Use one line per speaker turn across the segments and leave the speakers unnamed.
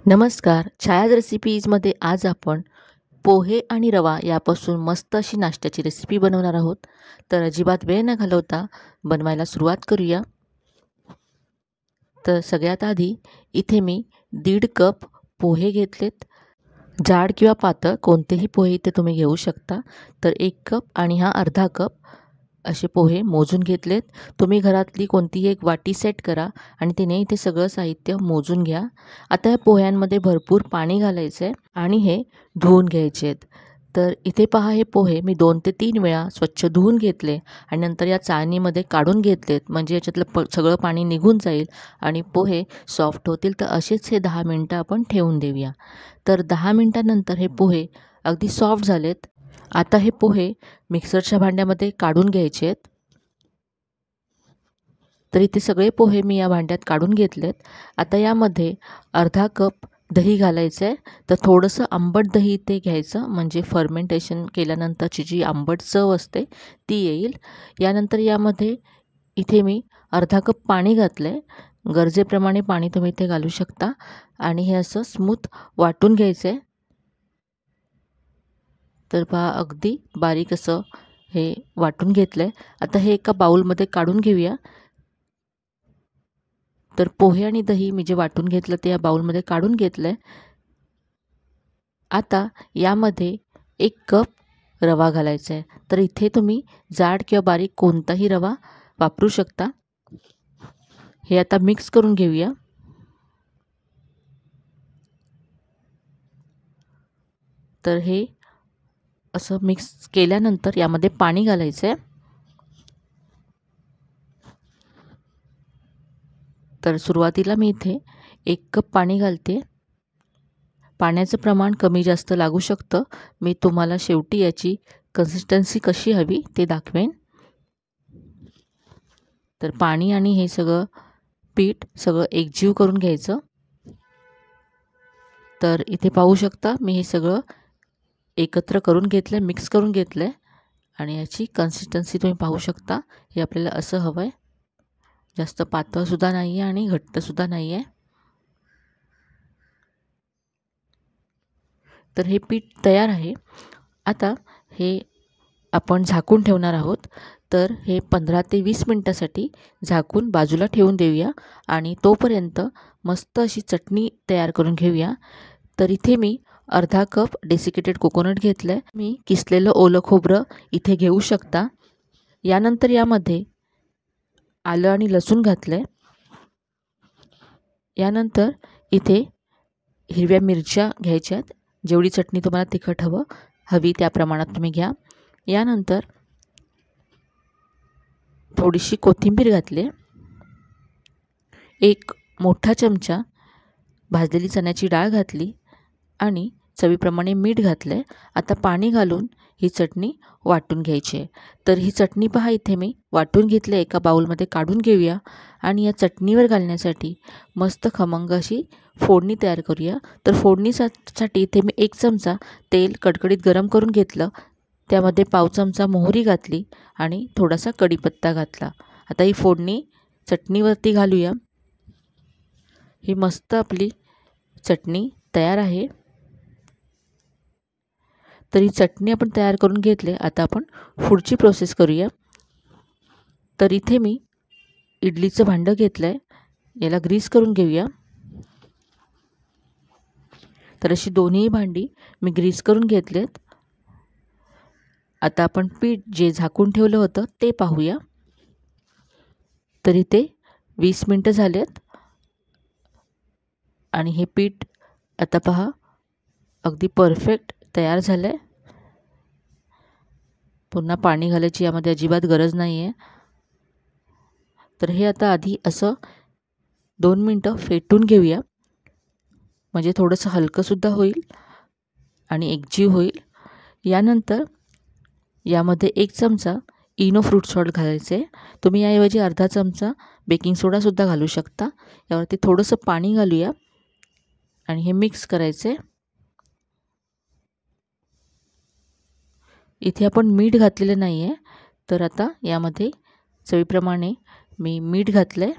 नमस्कार. छायाज रेसिपीजमध्ये आज आपण पोहे आणि रवा यापासून मस्त अशी नाश्त्याची रेसिपी बनवणार आहोत. तर अजिबात वेळ न घालवता बनवायला सुरुवात करूया. तर सगळ्यात आधी इथे मी 1.5 कप पोहे घेतलेत. जाड किंवा पातळ कोणतेही पोहे इथे तुम्ही घेऊ शकता. तर 1 कप आणि हा अर्धा कप असे पोहे मोजून घेतलेत. तुम्ही घरातली कोणतीही एक वाटी सेट करा आणि तिने इथे सगळं साहित्य मोजून घ्या. आता या पोह्यांमध्ये भरपूर पाणी घालायचं आहे आणि हे धुवून घ्यायचे आहेत. तर इथे पहा, हे पोहे मी 2 ते 3 वेळा स्वच्छ धुवून घेतले आणि नंतर या चाळणीमध्ये काढून घेतलेत, म्हणजे याच्यातलं सगळं पाणी निघून जाईल आणि पोहे सॉफ्ट होतील. तर असेच हे 10 मिनटं आपण ठेवून देऊया. तर 10 मिनटानंतर हे पोहे अगदी सॉफ्ट झालेत. आता हे पोहे मिक्सरच्या भांड्यामध्ये काढून घ्यायचे आहेत. तर इथे सगळे पोहे मी या भांड्यात काढून घेतलेत. आता यामध्ये अर्धा कप दही घालायचं आहे. तर थोडंसं आंबट दही इथे घ्यायचं, म्हणजे फर्मेंटेशन केल्यानंतरची जी आंबट चव असते ती येईल. यानंतर यामध्ये इथे मी अर्धा कप पाणी घातलं आहे. गरजेप्रमाणे पाणी तुम्ही इथे घालू शकता आणि हे असं स्मूथ वाटून घ्यायचं आहे. तर पहा, अगदी बारीक असं हे वाटून घेतलं आहे. आता हे एका बाउलमध्ये काढून घेऊया. तर पोहे आणि दही मी जे वाटून घेतलं ते या बाउलमध्ये काढून घेतलं आहे. आता यामध्ये 1 कप रवा घालायचा आहे. तर इथे तुम्ही जाड किंवा बारीक कोणताही रवा वापरू शकता. हे आता मिक्स करून घेऊया. तर हे असं मिक्स केल्यानंतर यामध्ये पाणी घालायचं आहे. तर सुरुवातीला मी इथे 1 कप पाणी घालते. पाण्याचं प्रमाण कमी जास्त लागू शकतं. मी तुम्हाला शेवटी याची कन्सिस्टन्सी कशी हवी ते दाखवेन. तर पाणी आणि हे सगळं पीठ सगळं एकजीव करून घ्यायचं. तर इथे पाहू शकता, मी हे सगळं एकत्र करून घेतलं आहे, मिक्स करून घेतलं आहे आणि याची कन्सिस्टन्सी तुम्ही पाहू शकता. हे आपल्याला असं हवं आहे. जास्त पातळसुद्धा नाही आहे आणि घट्टसुद्धा नाही आहे. तर हे पीठ तयार आहे. आता हे आपण झाकून ठेवणार आहोत. तर हे 15 ते 20 मिनटासाठी झाकून बाजूला ठेवून देऊया आणि तोपर्यंत मस्त अशी चटणी तयार करून घेऊया. तर इथे मी अर्धा कप डेसिकेटेड कोकोनट घेतलं आहे. मी किसलेलं ओलं खोबरं इथे घेऊ शकता. यानंतर यामध्ये आलं आणि लसूण घातलं आहे. यानंतर इथे हिरव्या मिरच्या घ्यायच्या आहेत. जेवढी चटणी तुम्हाला तिखट हवी त्या प्रमाणात तुम्ही घ्या. यानंतर थोडीशी कोथिंबीर घातली. 1 मोठा चमचा भाजलेली चण्याची डाळ घातली आणि चवीप्रमाणे मीठ घातलं आहे. आता पाणी घालून ही चटणी वाटून घ्यायची आहे. तर ही चटणी पहा, इथे मी वाटून घेतली, एका बाउलमध्ये काढून घेऊया आणि या चटणीवर घालण्यासाठी मस्त खमंग अशी फोडणी तयार करूया. तर फोडणीसाठी इथे मी 1 चमचा तेल कडकडीत गरम करून घेतलं. त्यामध्ये पाव चमचा मोहरी घातली आणि थोडासा कढीपत्ता घातला. आता ही फोडणी चटणीवरती घालूया. ही मस्त आपली चटणी तयार आहे. तर ही चटणी आपण तयार करून घेतली. आता आपण पुढची प्रोसेस करूया. तर इथे मी इडलीचं भांडं घेतलं आहे. याला ग्रीस करून घेऊया. तर अशी दोन्ही भांडी मी ग्रीस करून घेतलेत. आता आपण पीठ जे झाकून ठेवलं होतं ते पाहूया. तर इथे 20 मिनटं झालेत आणि हे पीठ आता पहा अगदी परफेक्ट तयार झालं आहे. पुन्हा पाणी घालायची यामध्ये अजिबात गरज नाही आहे. तर हे आता आधी असं 2 मिनटं फेटून घेऊया, म्हणजे थोडंसं हलकंसुद्धा होईल आणि एकजीव होईल. यानंतर यामध्ये 1 चमचा इनो फ्रूट सॉल्ट घालायचे आहे. तुम्ही याऐवजी अर्धा चमचा बेकिंग सोडासुद्धा घालू शकता. यावरती थोडंसं पाणी घालूया आणि हे मिक्स करायचे. इथे आपण मीठ घातलेलं नाही आहे. तर आता यामध्ये चवीप्रमाणे मी मीठ घातलं आहे.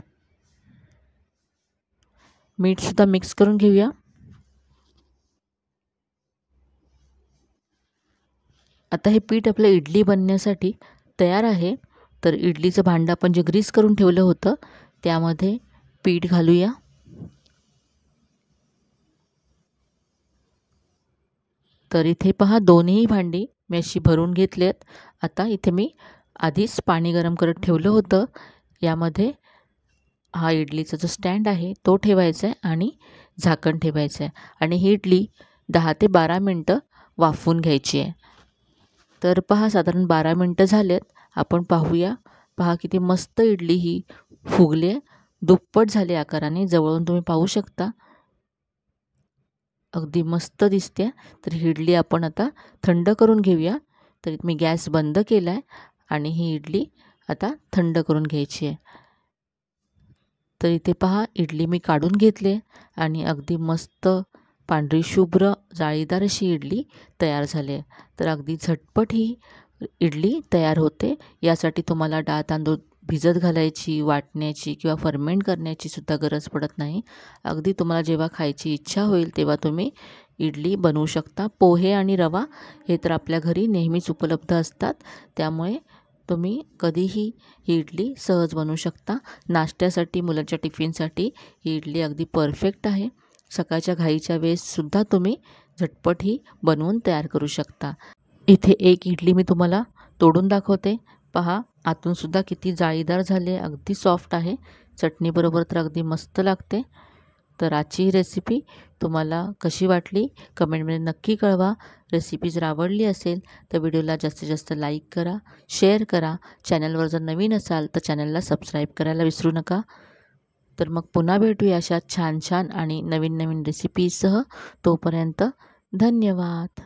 मीठसुद्धा मिक्स करून घेऊया. आता हे पीठ आपलं इडली बनण्यासाठी तयार आहे. तर इडलीचं भांडं आपण जे ग्रीस करून ठेवलं होतं त्यामध्ये पीठ घालूया. तर इथे पहा दोन्ही भांडी मी अशी भरून घेतलेत. आता इथे मी आधीच पाणी गरम करत ठेवलं होतं. यामध्ये हा इडलीचा जो स्टँड आहे तो ठेवायचा आहे आणि झाकण ठेवायचं आहे आणि ही इडली 10 ते 12 मिनटं वाफवून घ्यायची आहे. तर पहा साधारण 12 मिनटं झालेत. आपण पाहूया. पहा किती मस्त इडली ही फुगली आहे. दुप्पट झाली आकाराने. जवळून तुम्ही पाहू शकता. अगदी मस्त दिसते. तर ही इडली आपण आता थंड करून घेऊया. तर मी गॅस बंद केला आहे आणि ही इडली आता थंड करून घ्यायची आहे. तर इथे पहा इडली मी काढून घेतली आणि अगदी मस्त पांढरी शुभ्र जाळीदार अशी इडली तयार झाली आहे. तर अगदी झटपट ही इडली तयार होते. यासाठी तुम्हाला डाळ तांदूळ भिजत घालायची, वाटण्याची किंवा फर्मेंट करण्याची सुद्धा गरज पडत नाही. अगदी तुम्हाला जेव्हा खायची इच्छा होईल तेव्हा तुम्ही इडली बनवू शकता. पोहे आणि रवा हे तर आपल्या घरी नेहमीच उपलब्ध असतात. त्यामुळे तुम्ही कधीही ही इडली सहज बनवू शकता. नाश्त्यासाठी, मुलांच्या टिफिनसाठी ही इडली अगदी परफेक्ट आहे. सकाळच्या घाईच्या वेळेससुद्धा तुम्ही झटपट ही बनवून तयार करू शकता. इथे एक इडली मी तुम्हाला तोडून दाखवते. पहा आतूनसुद्धा किती जाळीदार झाले, अगदी सॉफ्ट आहे. चटणीबरोबर तर अगदी मस्त लागते. तर आजची ही रेसिपी तुम्हाला कशी वाटली कमेंटमध्ये नक्की कळवा. रेसिपी जर आवडली असेल तर व्हिडिओला जास्तीत जास्त लाईक करा, शेअर करा. चॅनलवर जर नवीन असाल तर चॅनलला सबस्क्राईब करायला विसरू नका. तर मग पुन्हा भेटूया अशा छान छान आणि नवीन नवीन रेसिपीसह. तोपर्यंत धन्यवाद.